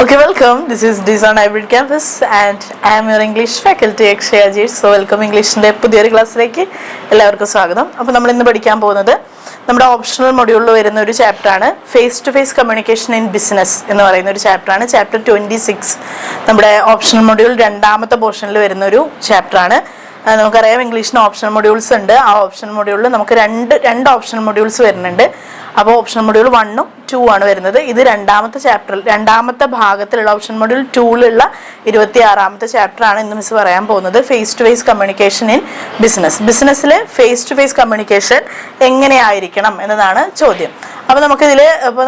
Okay, welcome. This is Design Hybrid Campus and I am your English faculty Akshaya Ajit. So welcome ഇംഗ്ലീഷിൻ്റെ പുതിയൊരു ക്ലാസ്സിലേക്ക് എല്ലാവർക്കും സ്വാഗതം. അപ്പോൾ നമ്മൾ ഇന്ന് പഠിക്കാൻ പോകുന്നത് നമ്മുടെ ഓപ്ഷണൽ മൊഡ്യൂളിൽ വരുന്ന ഒരു ചാപ്റ്ററാണ് face to face communication in business എന്ന് പറയുന്ന ഒരു ചാപ്റ്ററാണ്. ചാപ്റ്റർ 26 നമ്മുടെ ഓപ്ഷണൽ മൊഡ്യൂൾ രണ്ടാമത്തെ പോർഷനിൽ വരുന്ന ഒരു ചാപ്റ്ററാണ്. നമുക്കറിയാം ഇംഗ്ലീഷിന് ഓപ്ഷണൽ മൊഡ്യൂൾസ് ഉണ്ട്. ആ ഓപ്ഷണൽ മൊഡ്യൂളിൽ നമുക്ക് രണ്ട് ഓപ്ഷണൽ മൊഡ്യൂൾസ് വരുന്നുണ്ട്. അപ്പോൾ ഓപ്ഷണൽ മൊഡ്യൂൾ 1ഉം 2 ആണ് വരുന്നത്. ഇത് രണ്ടാമത്തെ ഭാഗത്തിലുള്ള ഓപ്ഷൻ മൊഡ്യൂൾ 2ലുള്ള 26ാമത്തെ ചാപ്റ്ററാണ് ഇന്ന് മിസ് പറയാൻ പോകുന്നത്. Face to face communication in ബിസിനസ്സിൽ ഫേസ് ടു ഫേസ് കമ്മ്യൂണിക്കേഷൻ എങ്ങനെയായിരിക്കണം എന്നതാണ് ചോദ്യം. അപ്പോൾ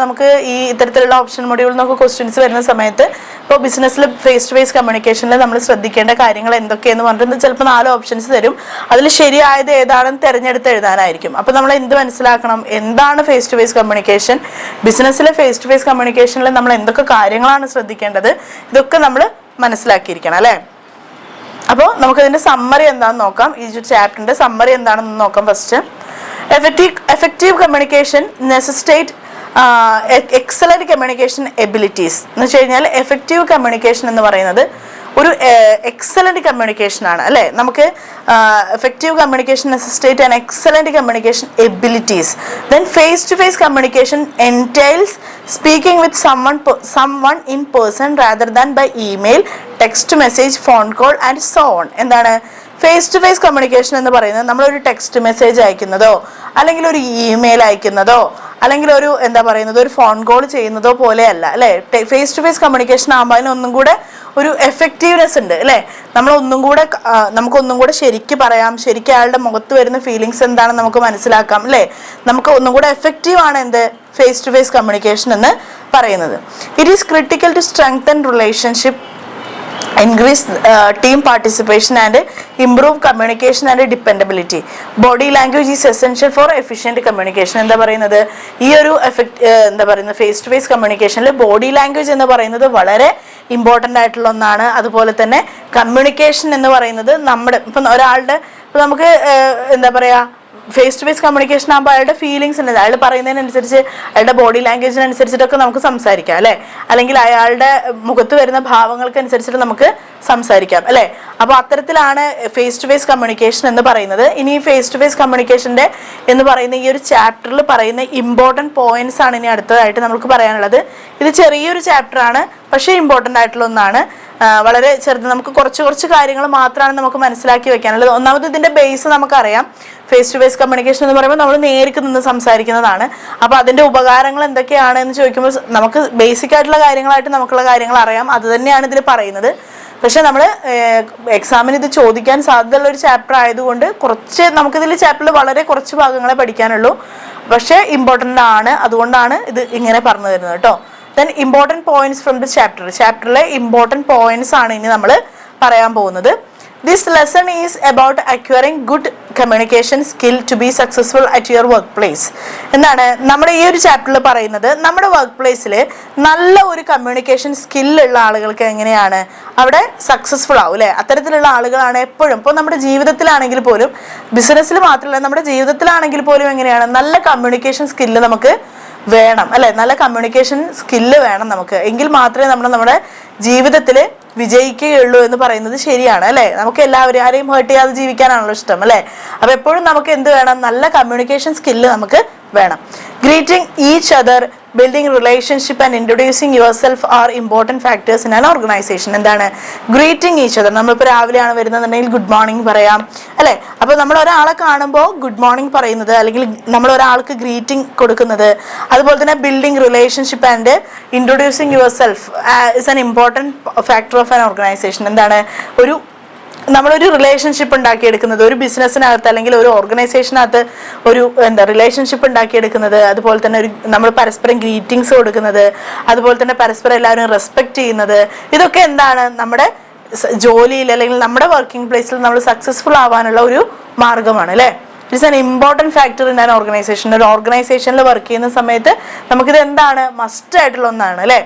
നമുക്ക് ഈ ഇത്തരത്തിലുള്ള ഓപ്ഷൻ മൊഡ്യൂളിൽ നമുക്ക് ക്വസ്റ്റ്യൻസ് വരുന്ന സമയത്ത് ഇപ്പോൾ ബിസിനസ്സിൽ ഫേസ് ടു ഫേസ് കമ്മ്യൂണിക്കേഷനിൽ നമ്മൾ ശ്രദ്ധിക്കേണ്ട കാര്യങ്ങൾ എന്തൊക്കെയെന്ന് പറഞ്ഞിട്ട് ചിലപ്പോൾ 4 ഓപ്ഷൻസ് തരും. അതിൽ ശരിയായത് ഏതാണെന്ന് തിരഞ്ഞെടുത്ത് എഴുതാനായിരിക്കും. അപ്പോൾ നമ്മൾ എന്ത് മനസ്സിലാക്കണം, എന്താണ് ഫേസ് ടു ഫേസ് കമ്മ്യൂണിക്കേഷൻ, ബിസിനസ്സിലെ ഫേസ് ടു ഫേസ് കമ്മ്യൂണിക്കേഷനിൽ നമ്മൾ എന്തൊക്കെ കാര്യങ്ങളാണ് ശ്രദ്ധിക്കേണ്ടത്, ഇതൊക്കെ നമ്മൾ മനസ്സിലാക്കിയിരിക്കണം അല്ലേ. അപ്പോൾ നമുക്കതിൻ്റെ സമ്മറി എന്താണെന്ന് നോക്കാം. ഈ ചാപ്റ്ററിൻ്റെ സമ്മറി എന്താണെന്ന് നോക്കാം. First, effective communication necessitate excellent communication abilities എന്ന് വെച്ച് കഴിഞ്ഞാൽ എഫക്റ്റീവ് കമ്മ്യൂണിക്കേഷൻ എന്ന് പറയുന്നത് ഒരു എക്സലന്റ് കമ്മ്യൂണിക്കേഷൻ ആണ് അല്ലേ. നമുക്ക് effective communication necessitate and excellent communication abilities. Then face to face communication entails speaking with someone in person rather than by email, text message, phone call and so on. എന്താണ് face to face communication എന്ന് പറയുന്നത്? നമ്മളൊരു text message അയക്കുന്നതോ അല്ലെങ്കിൽ ഒരു email അയക്കുന്നതോ അല്ലെങ്കിൽ ഒരു phone call ചെയ്യുന്നതോ പോലെയല്ല അല്ലേ. ഫേസ് ടു ഫേസ് കമ്മ്യൂണിക്കേഷൻ ആകുമ്പോൾ അതിനൊന്നും കൂടെ ഒരു എഫക്റ്റീവ്നെസ് ഉണ്ട് അല്ലേ. നമുക്കൊന്നും കൂടെ ശരിക്ക് പറയാം, ശരിക്കും അയാളുടെ മുഖത്ത് വരുന്ന ഫീലിങ്സ് എന്താണെന്ന് നമുക്ക് മനസ്സിലാക്കാം അല്ലേ. നമുക്ക് ഒന്നും കൂടെ എഫക്റ്റീവ് ആണ് എന്ത് ഫേസ് ടു ഫേസ് കമ്മ്യൂണിക്കേഷൻ എന്ന് പറയുന്നത്. It is critical to strengthen relationship, increase team participation and improve communication and dependability. Body language is essential for efficient communication. എന്താ പറയുന്നത്, ഈ ഒരു ഫേസ് ടു ഫേസ് കമ്മ്യൂണിക്കേഷനിൽ ബോഡി ലാംഗ്വേജ് എന്ന് പറയുന്നത് വളരെ ഇമ്പോർട്ടൻ്റ് ആയിട്ടുള്ള ഒന്നാണ്. അതുപോലെ തന്നെ കമ്മ്യൂണിക്കേഷൻ എന്ന് പറയുന്നത് ഇപ്പം ഒരാളുടെ നമുക്ക് ഫേസ് ടു ഫേസ് കമ്മ്യൂണിക്കേഷൻ ആകുമ്പോൾ അയാളുടെ ഫീലിങ്സ് ഉണ്ട്, അയാൾ പറയുന്നതിനനുസരിച്ച് അയാളുടെ ബോഡി ലാംഗ്വേജിനനുസരിച്ചിട്ടൊക്കെ നമുക്ക് സംസാരിക്കാം അല്ലേ. അല്ലെങ്കിൽ അയാളുടെ മുഖത്ത് വരുന്ന ഭാവങ്ങൾക്കനുസരിച്ചിട്ട് നമുക്ക് സംസാരിക്കാം അല്ലേ. അപ്പോൾ അത്തരത്തിലാണ് ഫേസ് ടു ഫേസ് കമ്മ്യൂണിക്കേഷൻ എന്ന് പറയുന്നത്. ഇനി ഫേസ് ടു ഫേസ് കമ്മ്യൂണിക്കേഷൻ്റെ എന്ന് പറയുന്ന ഈ ഒരു ചാപ്റ്ററിൽ പറയുന്ന ഇമ്പോർട്ടൻറ്റ് പോയിന്റ്സ് ആണ് ഇനി അടുത്തതായിട്ട് നമുക്ക് പറയാനുള്ളത്. ഇത് ചെറിയൊരു ചാപ്റ്ററാണ്, പക്ഷേ ഇമ്പോർട്ടൻ്റ് ആയിട്ടുള്ള ഒന്നാണ്. വളരെ ചെറുത്, നമുക്ക് കുറച്ച് കാര്യങ്ങൾ മാത്രമാണ് നമുക്ക് മനസ്സിലാക്കി വെക്കാനുള്ളത്. ഒന്നാമത് ഇതിൻ്റെ ബേസ് നമുക്കറിയാം. ഫേസ് ടു ഫേസ് കമ്മ്യൂണിക്കേഷൻ എന്ന് പറയുമ്പോൾ നമ്മൾ നേരിട്ട് നിന്ന് സംസാരിക്കുന്നതാണ്. അപ്പോൾ അതിൻ്റെ ഉപകാരങ്ങൾ എന്തൊക്കെയാണ് എന്ന് ചോദിക്കുമ്പോൾ നമുക്ക് ബേസിക് ആയിട്ടുള്ള കാര്യങ്ങളായിട്ട് നമുക്കുള്ള കാര്യങ്ങൾ അറിയാം. അത് തന്നെയാണ് ഇതിൽ പറയുന്നത്. പക്ഷെ നമ്മൾ എക്സാമിന് ഇത് ചോദിക്കാൻ സാധ്യതയുള്ള ഒരു ചാപ്റ്റർ ആയതുകൊണ്ട് നമുക്കിതിൽ ചാപ്റ്ററിൽ വളരെ കുറച്ച് ഭാഗങ്ങളെ പഠിക്കാനുള്ളൂ, പക്ഷേ ഇമ്പോർട്ടൻ്റ് ആണ്. അതുകൊണ്ടാണ് ഇത് ഇങ്ങനെ പറഞ്ഞു തരുന്നത് കേട്ടോ. Then important points from the ചാപ്റ്ററിലെ ഇമ്പോർട്ടൻറ്റ് പോയിന്റ്സ് ആണ് ഇനി നമ്മൾ പറയാൻ പോകുന്നത്. This lesson is about acquiring good communication skill to be successful at your workplace. എന്താണ് നമ്മുടെ ഈ ഒരു ചാപ്റ്ററിൽ പറയുന്നത്? നമ്മുടെ വർക്ക് പ്ലേസിൽ നല്ല ഒരു കമ്മ്യൂണിക്കേഷൻ സ്കില്ലുള്ള ആളുകൾക്ക് എങ്ങനെയാണ് അവിടെ സക്സസ്ഫുൾ ആവും അല്ലേ. അത്തരത്തിലുള്ള ആളുകളാണ് എപ്പോഴും, ഇപ്പോൾ നമ്മുടെ ജീവിതത്തിലാണെങ്കിൽ പോലും, ബിസിനസ്സിൽ മാത്രമല്ല നമ്മുടെ ജീവിതത്തിലാണെങ്കിൽ പോലും എങ്ങനെയാണ് നല്ല കമ്മ്യൂണിക്കേഷൻ സ്കില്ല് നമുക്ക് വേണം അല്ലെ. നല്ല കമ്മ്യൂണിക്കേഷൻ സ്കില്ല് വേണം നമുക്ക്, എങ്കിൽ മാത്രമേ നമ്മുടെ ജീവിതത്തിൽ വിജയിക്കുകയുള്ളൂ എന്ന് പറയുന്നത് ശരിയാണ് അല്ലേ. നമുക്ക് ആരെയും ഹേർട്ട് ചെയ്യാതെ ജീവിക്കാനാണല്ലോ ഇഷ്ടം അല്ലേ. അപ്പോൾ എപ്പോഴും നമുക്ക് എന്ത് വേണം, നല്ല കമ്മ്യൂണിക്കേഷൻ സ്കില്ല് നമുക്ക് വേണം. Greeting each other, building relationship and introducing your self are important factors in an organisation. എന്താണ് ഗ്രീറ്റിംഗ് ഈച്ച് അതർ? നമ്മളിപ്പോൾ രാവിലെയാണ് വരുന്നതെന്നുണ്ടെങ്കിൽ ഗുഡ് മോർണിംഗ് പറയാം അല്ലേ. അപ്പോൾ നമ്മൾ ഒരാളെ കാണുമ്പോൾ ഗുഡ് മോർണിംഗ് പറയുന്നത്, അല്ലെങ്കിൽ നമ്മൾ ഒരാൾക്ക് ഗ്രീറ്റിംഗ് കൊടുക്കുന്നത്, അതുപോലെ തന്നെ building relationship and introducing your self is an important factor of an organisation. എന്താണ് നമ്മളൊരു റിലേഷൻഷിപ്പ് ഉണ്ടാക്കിയെടുക്കുന്നത് ഒരു ബിസിനസ്സിനകത്ത് അല്ലെങ്കിൽ ഒരു ഓർഗനൈസേഷനകത്ത് റിലേഷൻഷിപ്പ് ഉണ്ടാക്കിയെടുക്കുന്നത്, അതുപോലെ തന്നെ നമ്മൾ പരസ്പരം ഗ്രീറ്റിംഗ്സ് കൊടുക്കുന്നത്, അതുപോലെ തന്നെ പരസ്പരം എല്ലാവരും റെസ്പെക്റ്റ് ചെയ്യുന്നത്, ഇതൊക്കെ എന്താണ് നമ്മുടെ ജോലിയിൽ അല്ലെങ്കിൽ നമ്മുടെ വർക്കിംഗ് പ്ലേസിൽ നമ്മൾ സക്സസ്ഫുൾ ആവാനുള്ള ഒരു മാർഗമാണ് അല്ലേ. It's an important factor in an organisation. ഒരു ഓർഗനൈസേഷനിൽ വർക്ക് ചെയ്യുന്ന സമയത്ത് നമുക്കിത് എന്താണ് മസ്റ്റ് ആയിട്ടുള്ള ഒന്നാണ് അല്ലേ.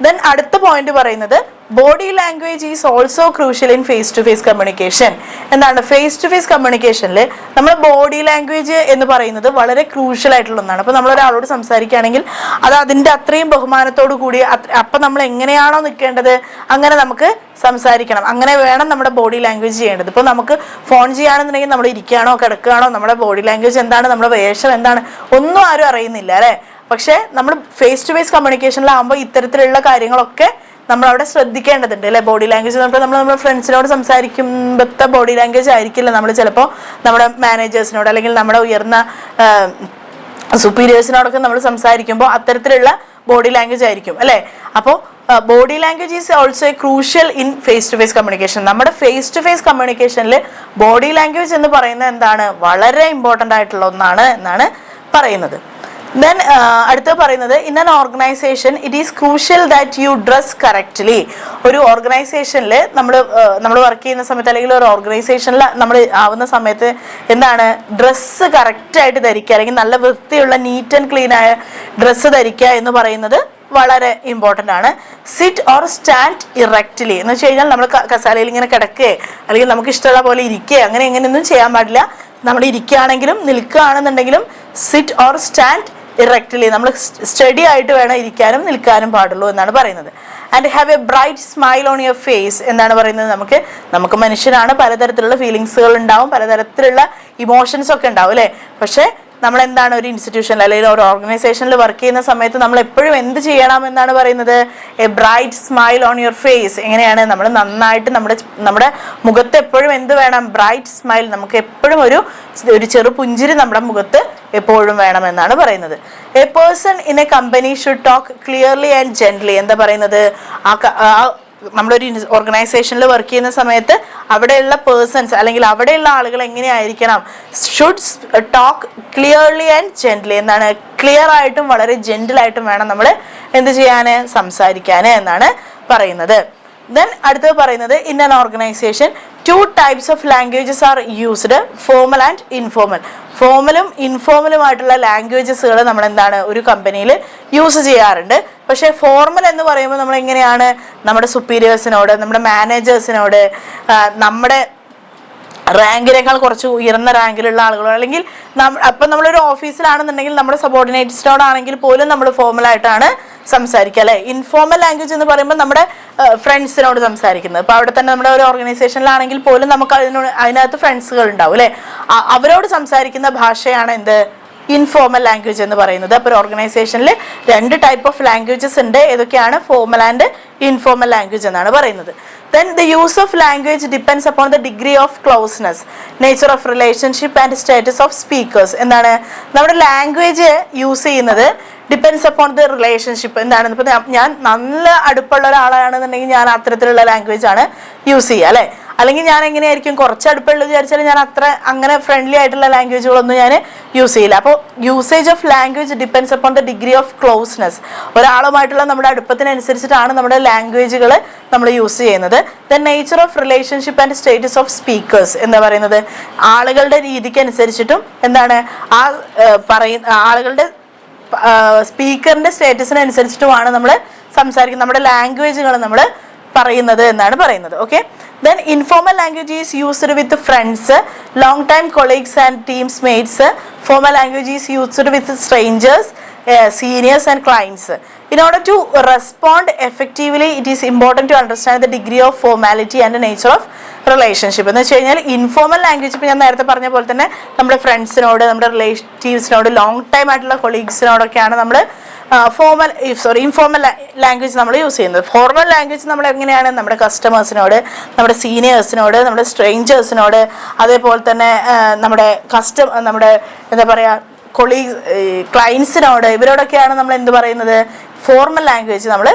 ദെൻ അടുത്ത പോയിന്റ് പറയുന്നത് body language is also crucial in face to face communication. എന്താണ് ഫേസ് ടു ഫേസ് കമ്മ്യൂണിക്കേഷനിൽ നമ്മൾ ബോഡി ലാംഗ്വേജ് എന്ന് പറയുന്നത് വളരെ ക്രൂഷ്യൽ ആയിട്ടുള്ള ഒന്നാണ്. അപ്പോൾ നമ്മൾ ഒരാളോട് സംസാരിക്കുകയാണെങ്കിൽ അത് അതിൻ്റെ അത്രയും ബഹുമാനത്തോടു കൂടി അപ്പം നമ്മൾ എങ്ങനെയാണോ നിൽക്കേണ്ടത് അങ്ങനെ നമുക്ക് സംസാരിക്കണം. അങ്ങനെ വേണം നമ്മുടെ ബോഡി ലാംഗ്വേജ് ചെയ്യേണ്ടത്. ഇപ്പോൾ നമുക്ക് ഫോൺ ചെയ്യുകയാണെന്നുണ്ടെങ്കിൽ നമ്മൾ ഇരിക്കുകയാണോ കിടക്കുകയാണോ, നമ്മുടെ ബോഡി ലാംഗ്വേജ് എന്താണ്, നമ്മുടെ വേഷം എന്താണ്, ഒന്നും ആരും അറിയുന്നില്ല അല്ലേ. പക്ഷേ നമ്മൾ ഫേസ് ടു ഫേസ് കമ്മ്യൂണിക്കേഷനിലാകുമ്പോൾ ഇത്തരത്തിലുള്ള കാര്യങ്ങളൊക്കെ നമ്മളവിടെ ശ്രദ്ധിക്കേണ്ടതുണ്ട് അല്ലേ. ബോഡി ലാംഗ്വേജ് നമ്മുടെ ഫ്രണ്ട്സിനോട് സംസാരിക്കുമ്പോഴത്തെ ബോഡി ലാംഗ്വേജ് ആയിരിക്കില്ല നമ്മൾ ചിലപ്പോൾ നമ്മുടെ മാനേജേഴ്സിനോട് അല്ലെങ്കിൽ നമ്മുടെ ഉയർന്ന സുപ്പീരിയേഴ്സിനോടൊക്കെ നമ്മൾ സംസാരിക്കുമ്പോൾ അത്തരത്തിലുള്ള ബോഡി ലാംഗ്വേജ് ആയിരിക്കും അല്ലേ. അപ്പോൾ body language is also a crucial in face to face communication. നമ്മുടെ ഫേസ് ടു ഫേസ് കമ്മ്യൂണിക്കേഷനിൽ ബോഡി ലാംഗ്വേജ് എന്ന് പറയുന്നത് എന്താണ്, വളരെ ഇമ്പോർട്ടൻ്റ് ആയിട്ടുള്ള ഒന്നാണ് എന്നാണ് പറയുന്നത്. ദെൻ അടുത്ത പറയുന്നത് in an organisation it is crucial that you dress correctly. ഒരു ഓർഗനൈസേഷനിൽ നമ്മൾ വർക്ക് ചെയ്യുന്ന സമയത്ത് അല്ലെങ്കിൽ ഒരു ഓർഗനൈസേഷനിൽ നമ്മൾ ആവുന്ന സമയത്ത് എന്താണ് ഡ്രസ്സ് കറക്റ്റായിട്ട് ധരിക്കുക, അല്ലെങ്കിൽ നല്ല വൃത്തിയുള്ള നീറ്റ് ആൻഡ് ക്ലീൻ ആയ ഡ്രസ്സ് ധരിക്കുക എന്ന് പറയുന്നത് വളരെ ഇമ്പോർട്ടൻ്റ് ആണ്. സിറ്റ് ഓർ സ്റ്റാൻഡ് ഇറക്റ്റ്ലി എന്ന് വെച്ച് കഴിഞ്ഞാൽ നമ്മൾ കസാലയിൽ ഇങ്ങനെ കിടക്കുകയോ അല്ലെങ്കിൽ നമുക്ക് ഇഷ്ടമുള്ള പോലെ ഇരിക്കുകയോ അങ്ങനെ എങ്ങനെയൊന്നും ചെയ്യാൻ പാടില്ല. നമ്മൾ ഇരിക്കുകയാണെങ്കിലും നിൽക്കുകയാണെന്നുണ്ടെങ്കിലും സിറ്റ് ഓർ സ്റ്റാൻഡ് ഇറക്റ്റ്ലി, നമ്മൾ സ്റ്റഡി ആയിട്ട് വേണം ഇരിക്കാനും നിൽക്കാനും പാടുള്ളൂ എന്നാണ് പറയുന്നത്. And have a bright smile on your face എന്താണ് പറയുന്നത്, നമുക്ക് മനുഷ്യരാണ്, പലതരത്തിലുള്ള ഫീലിങ്സുകൾ ഉണ്ടാവും, പലതരത്തിലുള്ള ഇമോഷൻസ് ഒക്കെ ഉണ്ടാവും അല്ലേ. പക്ഷേ നമ്മൾ എന്താണ് ഒരു ഇൻസ്റ്റിറ്റ്യൂഷനിൽ അല്ലെങ്കിൽ ഒരു ഓർഗനൈസേഷനിൽ വർക്ക് ചെയ്യുന്ന സമയത്ത് നമ്മൾ എപ്പോഴും എന്ത് ചെയ്യണം എന്നാണ് പറയുന്നത്, a bright smile on your face. എങ്ങനെയാണ് നമ്മൾ നന്നായിട്ട് നമ്മുടെ മുഖത്ത് എപ്പോഴും എന്ത് വേണം, ബ്രൈറ്റ് സ്മൈൽ, നമുക്ക് എപ്പോഴും ഒരു ചെറു പുഞ്ചിരി നമ്മുടെ മുഖത്ത് എപ്പോഴും വേണം എന്നാണ് പറയുന്നത്. A person in A company should talk clearly and gently. എന്താ പറയുന്നത്, നമ്മളൊരു ഓർഗനൈസേഷനിൽ വർക്ക് ചെയ്യുന്ന സമയത്ത് അവിടെയുള്ള പേഴ്സൺസ് അല്ലെങ്കിൽ അവിടെയുള്ള ആളുകൾ എങ്ങനെയായിരിക്കണം, should talk clearly and gently. എന്താണ്, ക്ലിയർ ആയിട്ടും വളരെ ജെന്റിലായിട്ടും വേണം നമ്മൾ എന്ത് ചെയ്യാൻ, സംസാരിക്കാൻ എന്നാണ് പറയുന്നത്. ദെൻ അടുത്തത് പറയുന്നത് in an organization 2 types of languages are used, formal and informal. ഫോർമലും ഇൻഫോർമലുമായിട്ടുള്ള ലാംഗ്വേജസുകൾ നമ്മൾ എന്താണ് ഒരു കമ്പനിയിൽ യൂസ് ചെയ്യാറുണ്ട്. പക്ഷേ ഫോർമൽ എന്ന് പറയുമ്പോൾ നമ്മൾ എങ്ങനെയാണ് നമ്മുടെ സുപ്പീരിയേഴ്സിനോട്, നമ്മുടെ മാനേജേഴ്സിനോട്, നമ്മുടെ റാങ്കിനേക്കാൾ കുറച്ച് ഉയർന്ന റാങ്കിലുള്ള ആളുകളോ അല്ലെങ്കിൽ അപ്പം നമ്മളൊരു ഓഫീസിലാണെന്നുണ്ടെങ്കിൽ നമ്മുടെ സബോർഡിനേറ്റ്സിനോടാണെങ്കിൽ പോലും നമ്മൾ ഫോർമലായിട്ടാണ് സംസാരിക്കുക അല്ലേ. ഇൻഫോർമൽ ലാംഗ്വേജ് എന്ന് പറയുമ്പോൾ നമ്മുടെ ഫ്രണ്ട്സിനോട് സംസാരിക്കുന്നത്. അപ്പോൾ അവിടെ തന്നെ നമ്മുടെ ഒരു ഓർഗനൈസേഷനിലാണെങ്കിൽ പോലും നമുക്ക് അതിനകത്ത് ഫ്രണ്ട്സുകൾ ഉണ്ടാവും അല്ലേ. അവരോട് സംസാരിക്കുന്ന ഭാഷയാണ് എന്ത്, ഇൻഫോർമൽ ലാംഗ്വേജ് എന്ന് പറയുന്നത്. അപ്പോൾ ഒരു ഓർഗനൈസേഷനിൽ 2 type ഓഫ് ലാംഗ്വേജസ് ഉണ്ട്. ഏതൊക്കെയാണ്, ഫോർമൽ ആൻഡ് ഇൻഫോർമൽ ലാംഗ്വേജ് എന്നാണ് പറയുന്നത്. Then the use of language depends upon the degree of closeness, nature of relationship and status of speakers. എന്താണ് നമ്മുടെ ലാംഗ്വേജ് യൂസ് ചെയ്യുന്നത് ഡിപ്പെൻസ് അപ്പോൺ ദ റിലേഷൻഷിപ്പ്. എന്താണ്, ഇപ്പോൾ ഞാൻ നല്ല അടുപ്പുള്ള ഒരാളാണെന്നുണ്ടെങ്കിൽ ഞാൻ അത്തരത്തിലുള്ള ലാംഗ്വേജ് ആണ് യൂസ് ചെയ്യുക അല്ലേ. അല്ലെങ്കിൽ ഞാൻ എങ്ങനെയായിരിക്കും, കുറച്ച് അടുപ്പുള്ളത് വിചാരിച്ചാൽ ഞാൻ അങ്ങനെ ഫ്രണ്ട്ലി ആയിട്ടുള്ള ലാംഗ്വേജുകളൊന്നും ഞാൻ യൂസ് ചെയ്യില്ല. അപ്പോൾ usage of language depends upon the degree of closeness. ഒരാളുമായിട്ടുള്ള നമ്മുടെ അടുപ്പത്തിനനുസരിച്ചിട്ടാണ് നമ്മുടെ ലാംഗ്വേജുകൾ നമ്മൾ യൂസ് ചെയ്യുന്നത്. The nature of relationship and status of speakers എന്താ പറയുന്നത്, ആളുകളുടെ രീതിക്ക് അനുസരിച്ചിട്ടും എന്താണ് ആളുകളുടെ സ്പീക്കറിന്റെ സ്റ്റേറ്റസിനനുസരിച്ചിട്ടുമാണ് നമ്മൾ സംസാരിക്കുന്നത്, നമ്മുടെ ലാംഗ്വേജുകൾ നമ്മൾ പറയുന്നത് എന്നാണ് പറയുന്നത്. Okay, then informal language is used with friends, long time colleagues and teams mates. Formal language is used with strangers, seniors and clients. In order to respond effectively, it is important to understand the degree of formality and the nature of relationship. എന്ന് വെച്ച് കഴിഞ്ഞാൽ informal language ഇപ്പോൾ ഞാൻ നേരത്തെ പറഞ്ഞ പോലെ തന്നെ നമ്മുടെ ഫ്രണ്ട്സിനോട്, നമ്മുടെ റിലേറ്റീവ്സിനോട്, ലോങ് ടൈം ആയിട്ടുള്ള കൊളീഗ്സിനോടൊക്കെയാണ് നമ്മൾ ഇൻഫോർമൽ ലാംഗ്വേജ് നമ്മൾ യൂസ് ചെയ്യുന്നത്. ഫോർമൽ ലാംഗ്വേജ് നമ്മൾ എങ്ങനെയാണ് നമ്മുടെ കസ്റ്റമേഴ്സിനോട്, നമ്മുടെ സീനിയേഴ്സിനോട്, നമ്മുടെ സ്ട്രേഞ്ചേഴ്സിനോട്, അതേപോലെ തന്നെ നമ്മുടെ എന്താ പറയുക ക്ലയൻസിനോട്, ഇവരോടൊക്കെയാണ് നമ്മൾ എന്ത് പറയുന്നത്, ഫോർമൽ ലാംഗ്വേജ് നമ്മൾ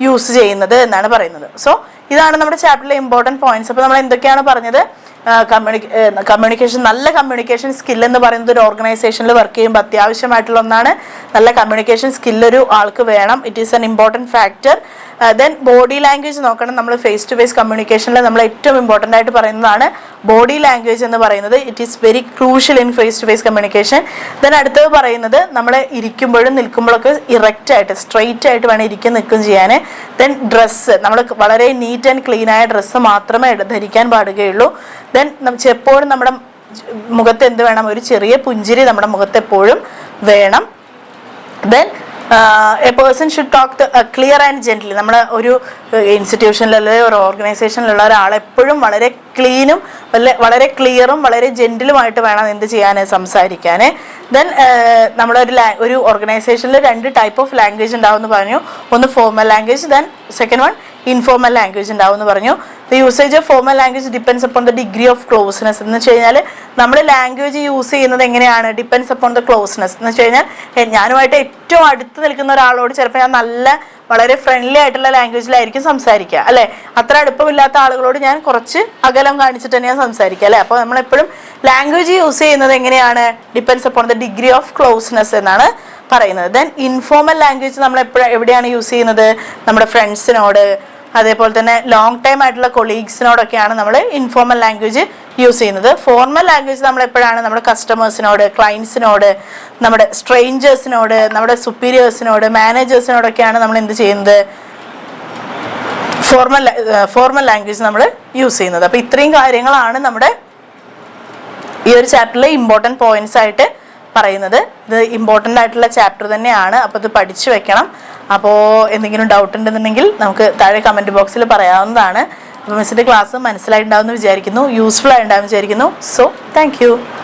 യൂസ് ചെയ്യുന്നത് എന്നാണ് പറയുന്നത്. സോ ഇതാണ് നമ്മുടെ ചാപ്റ്ററിലെ ഇമ്പോർട്ടൻറ്റ് പോയിന്റ്സ്. അപ്പോൾ നമ്മൾ എന്തൊക്കെയാണ് പറഞ്ഞത്? കമ്മ്യൂണിക്കേഷൻ, നല്ല കമ്മ്യൂണിക്കേഷൻ സ്കിൽ എന്ന് പറയുന്നത് ഒരു ഓർഗനൈസേഷനിൽ വർക്ക് ചെയ്യുമ്പോൾ അത്യാവശ്യമായിട്ടുള്ള ഒന്നാണ്. നല്ല കമ്മ്യൂണിക്കേഷൻ സ്കിൽ ഒരു ആൾക്ക് വേണം. It is an important factor. Then body language നോക്കണം. നമ്മൾ ഫേസ് ടു ഫേസ് കമ്മ്യൂണിക്കേഷനിൽ നമ്മൾ ഏറ്റവും ഇമ്പോർട്ടൻ്റ് ആയിട്ട് പറയുന്നതാണ് ബോഡി ലാംഗ്വേജ് എന്ന് പറയുന്നത്. It is very crucial in face to face communication. Then അടുത്തത് പറയുന്നത് നമ്മൾ ഇരിക്കുമ്പോഴും നിൽക്കുമ്പോഴൊക്കെ ഇറക്റ്റ് ആയിട്ട് സ്ട്രെയിറ്റ് ആയിട്ട് വേണം നിൽക്കുകയും ചെയ്യാൻ. ദെൻ ഡ്രസ്സ്, നമ്മൾ വളരെ നീറ്റ് ആൻഡ് ക്ലീൻ ആയ ഡ്രസ്സ് മാത്രമേ ധരിക്കാൻ പാടുകയുള്ളൂ. ദെൻ എപ്പോഴും നമ്മുടെ മുഖത്ത് എന്ത് വേണം? ഒരു ചെറിയ പുഞ്ചിരി നമ്മുടെ മുഖത്ത് എപ്പോഴും വേണം. Then A person should talk clear and gently. നമ്മൾ ഒരു ഇൻസ്റ്റിറ്റ്യൂഷനിലുള്ള ഒരു ഓർഗനൈസേഷനിലുള്ള ഒരാളെപ്പോഴും വളരെ ക്ലീനും വളരെ ക്ലിയറും വളരെ ജെന്റിലുമായിട്ട് വേണം എന്ത് ചെയ്യാൻ? സംസാരിക്കാൻ. ദെൻ ഒരു ഓർഗനൈസേഷനിൽ 2 ടൈപ്പ് ഓഫ് ലാംഗ്വേജ് ഉണ്ടാവും എന്ന് പറഞ്ഞു. ഒന്ന് formal language, then second one informal language ഉണ്ടാവും എന്ന് പറഞ്ഞു. The usage of formal language depends upon the degree of closeness. എന്ന് വെച്ച് കഴിഞ്ഞാൽ നമ്മൾ ലാംഗ്വേജ് യൂസ് ചെയ്യുന്നത് എങ്ങനെയാണ്? Depends upon the closeness. എന്ന് വെച്ച് കഴിഞ്ഞാൽ ഞാനുമായിട്ട് ഏറ്റവും അടുത്ത് നിൽക്കുന്ന ഒരാളോട് ചിലപ്പോൾ ഞാൻ വളരെ ഫ്രണ്ട്ലി ആയിട്ടുള്ള ലാംഗ്വേജിലായിരിക്കും സംസാരിക്കുക, അല്ലേ? അത്ര അടുപ്പമില്ലാത്ത ആളുകളോട് ഞാൻ കുറച്ച് അകലം കാണിച്ചിട്ട് തന്നെയാണ് സംസാരിക്കുക, അല്ലേ? അപ്പോൾ നമ്മളെപ്പോഴും ലാംഗ്വേജ് യൂസ് ചെയ്യുന്നത് എങ്ങനെയാണ്? Depends upon the degree of closeness എന്നാണ് പറയുന്നത്. ദെൻ ഇൻഫോർമൽ ലാംഗ്വേജ് നമ്മൾ എവിടെയാണ് യൂസ് ചെയ്യുന്നത്? നമ്മുടെ ഫ്രണ്ട്സിനോട്, അതേപോലെ തന്നെ ലോങ് ടൈം ആയിട്ടുള്ള കൊളീഗ്സിനോടൊക്കെയാണ് നമ്മൾ ഇൻഫോർമൽ ലാംഗ്വേജ് യൂസ് ചെയ്യുന്നത്. ഫോർമൽ ലാംഗ്വേജ് നമ്മൾ എപ്പോഴാണ്? നമ്മുടെ കസ്റ്റമേഴ്സിനോട്, ക്ലയൻസിനോട്, നമ്മുടെ സ്ട്രേഞ്ചേഴ്സിനോട്, നമ്മുടെ സുപ്പീരിയേഴ്സിനോട്, മാനേജേഴ്സിനോടൊക്കെയാണ് നമ്മൾ എന്ത് ചെയ്യുന്നത്? ഫോർമൽ ലാംഗ്വേജ് നമ്മൾ യൂസ് ചെയ്യുന്നത്. അപ്പോൾ ഇത്രയും കാര്യങ്ങളാണ് നമ്മുടെ ഈ ഒരു ചാപ്റ്ററിലെ ഇമ്പോർട്ടൻറ്റ് പോയിന്റ്സ് ആയിട്ട് പറയുന്നത്. ഇത് ഇമ്പോർട്ടൻ്റ് ആയിട്ടുള്ള ചാപ്റ്റർ തന്നെയാണ്. അപ്പോൾ ഇത് പഠിച്ചു വെക്കണം. അപ്പോൾ എന്തെങ്കിലും ഡൗട്ട് ഉണ്ടെന്നുണ്ടെങ്കിൽ നമുക്ക് താഴെ കമൻറ്റ് ബോക്സിൽ പറയാവുന്നതാണ്. അപ്പോൾ മിസ്സിൻ്റെ ക്ലാസ് മനസ്സിലായിട്ടുണ്ടാവുമെന്ന് വിചാരിക്കുന്നു, യൂസ്ഫുൾ ആയിട്ടുണ്ടാവുമെന്ന് വിചാരിക്കുന്നു. So thank you.